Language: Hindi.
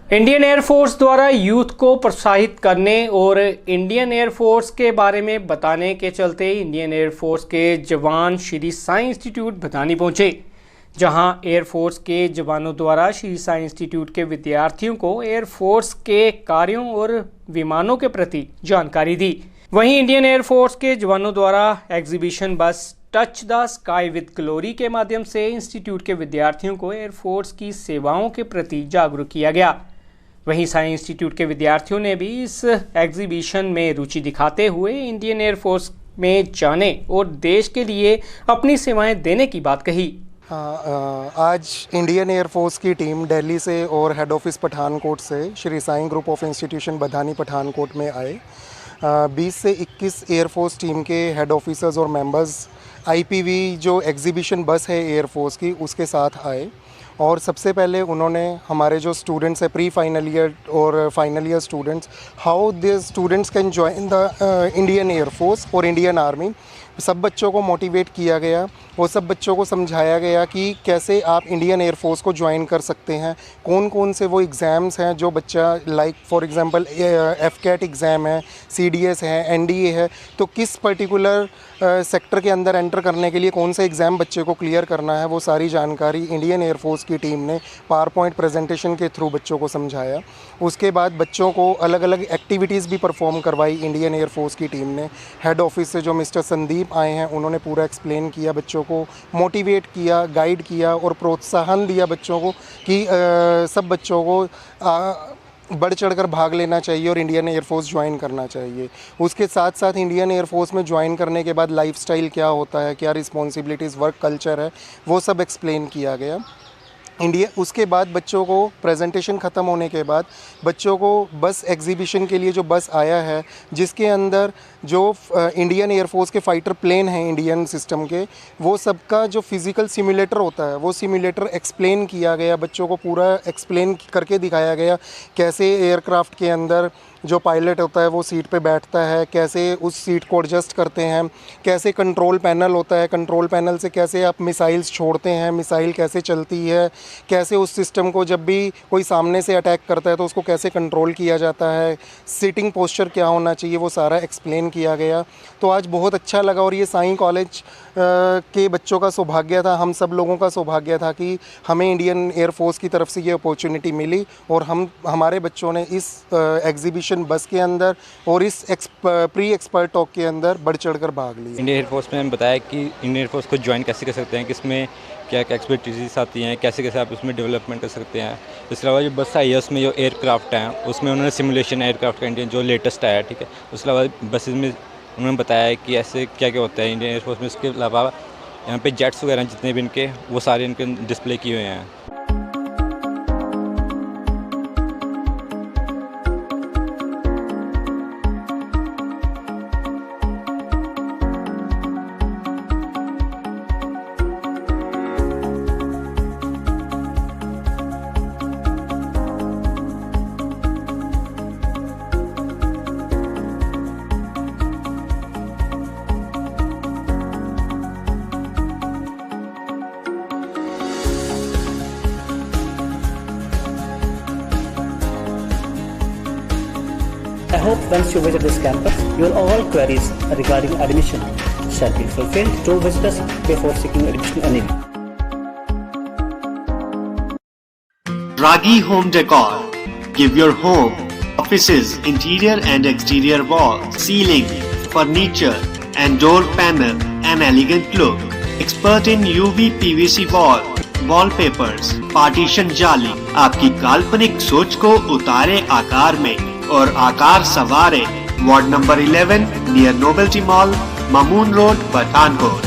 इंडियन एयरफोर्स द्वारा यूथ को प्रोत्साहित करने और इंडियन एयरफोर्स के बारे में बताने के चलते इंडियन एयरफोर्स के जवान श्री साई इंस्टीट्यूट भदानी पहुंचे, जहां एयरफोर्स के जवानों द्वारा श्री साई इंस्टीट्यूट के विद्यार्थियों को एयरफोर्स के कार्यों और विमानों के प्रति जानकारी दी। वहीं इंडियन एयरफोर्स के जवानों द्वारा एग्जीबिशन बस touch the sky with glory के माध्यम से इंस्टीट्यूट के विद्यार्थियों को एयरफोर्स की सेवाओं के प्रति जागरूक किया गया। वहीं साई इंस्टीट्यूट के विद्यार्थियों ने भी इस एग्जीबिशन में रुचि दिखाते हुए इंडियन एयरफोर्स में जाने और देश के लिए अपनी सेवाएं देने की बात कही। आज इंडियन एयरफोर्स की टीम दिल्ली से और हेड ऑफिस पठानकोट से Shri Sai group of institution Badhani Pathankot में आए। 20 से 21 एयरफोर्स टीम के हेड ऑफिसर्स और मेंबर्स आईपीवी जो एग्जीबिशन बस है एयरफोर्स की उसके साथ आए और सबसे पहले उन्होंने हमारे जो स्टूडेंट्स हैं प्री फाइनल ईयर और final year students, how the students can join the Indian air force और इंडियन आर्मी, सब बच्चों को मोटिवेट किया गया। वो सब बच्चों को समझाया गया कि कैसे आप इंडियन एयरफोर्स को ज्वाइन कर सकते हैं, कौन कौन से वो एग्ज़ाम्स हैं जो बच्चा लाइक फॉर एग्ज़ाम्पल एफकेट एग्ज़ाम है, सीडीएस है, एनडीए है, तो किस पर्टिकुलर सेक्टर के अंदर एंटर करने के लिए कौन सा एग्ज़ाम बच्चे को क्लियर करना है, वो सारी जानकारी इंडियन एयरफोर्स की टीम ने पावर पॉइंट प्रेजेंटेशन के थ्रू बच्चों को समझाया। उसके बाद बच्चों को अलग अलग एक्टिविटीज़ भी परफॉर्म करवाई इंडियन एयरफोर्स की टीम ने। हेड ऑफिस से जो मिस्टर संदीप आए हैं उन्होंने पूरा एक्सप्लेन किया, बच्चों को मोटिवेट किया, गाइड किया और प्रोत्साहन दिया बच्चों को कि सब बच्चों को बढ़ चढ़कर भाग लेना चाहिए और इंडियन एयरफोर्स ज्वाइन करना चाहिए। उसके साथ साथ इंडियन एयरफोर्स में ज्वाइन करने के बाद लाइफस्टाइल क्या होता है, क्या रिस्पॉन्सिबिलिटीज़, वर्क कल्चर है, वो सब एक्सप्लेन किया गया। उसके बाद बच्चों को प्रेजेंटेशन ख़त्म होने के बाद बच्चों को बस एग्जीबिशन के लिए जो बस आया है जिसके अंदर जो इंडियन एयरफोर्स के फाइटर प्लेन हैं इंडियन सिस्टम के, वो सबका जो फिज़िकल सिमुलेटर होता है वो सिमुलेटर एक्सप्लेन किया गया, बच्चों को पूरा एक्सप्लेन करके दिखाया गया कैसे एयरक्राफ्ट के अंदर जो पायलट होता है वो सीट पे बैठता है, कैसे उस सीट को एडजस्ट करते हैं, कैसे कंट्रोल पैनल होता है, कंट्रोल पैनल से कैसे आप मिसाइल्स छोड़ते हैं, मिसाइल कैसे चलती है, कैसे उस सिस्टम को जब भी कोई सामने से अटैक करता है तो उसको कैसे कंट्रोल किया जाता है, सिटिंग पोस्चर क्या होना चाहिए, वो सारा एक्सप्लेन किया गया। तो आज बहुत अच्छा लगा और ये साई कॉलेज के बच्चों का सौभाग्य था, हम सब लोगों का सौभाग्य था कि हमें इंडियन एयरफोर्स की तरफ से ये अपॉर्चुनिटी मिली और हमारे बच्चों ने इस एग्जीबिशन बस के अंदर और इस प्री एक्सपर्ट टॉक के अंदर बढ़ चढ़कर भाग लिया। इंडियन एयरफोर्स में हम बताया कि इंडियन एयरफोर्स को ज्वाइन कैसे कर सकते हैं, किसमें क्या क्या एक्सपर्टीज आती हैं, कैसे कैसे आप उसमें डेवलपमेंट कर सकते हैं। इसके अलावा जो बस आई है उसमें जो एयरक्राफ्ट हैं उसमें उन्होंने सिमुलेशन एयरक्राफ्ट का इंडियन जो लेटेस्ट आया, ठीक है। उसके अलावा बसेज में उन्होंने बताया कि ऐसे क्या क्या होता है इंडियन एयरफोर्स में। इसके अलावा यहाँ पे जेट्स वगैरह जितने भी इनके वो सारे इनके डिस्प्ले किए हुए हैं। I hope once you visit this campus, your all queries regarding admission shall be fulfilled. Do visit us before seeking admission anyway. Ragi Home Decor. Give your home, offices, interior and exterior walls, ceiling, furniture and door panel an elegant look. Expert in UV PVC wall, wallpapers, partition जाली आपकी काल्पनिक सोच को उतारे आकार में और आकार सवारे। Ward number 11 near novelty mall, Mamun road, Pathankot.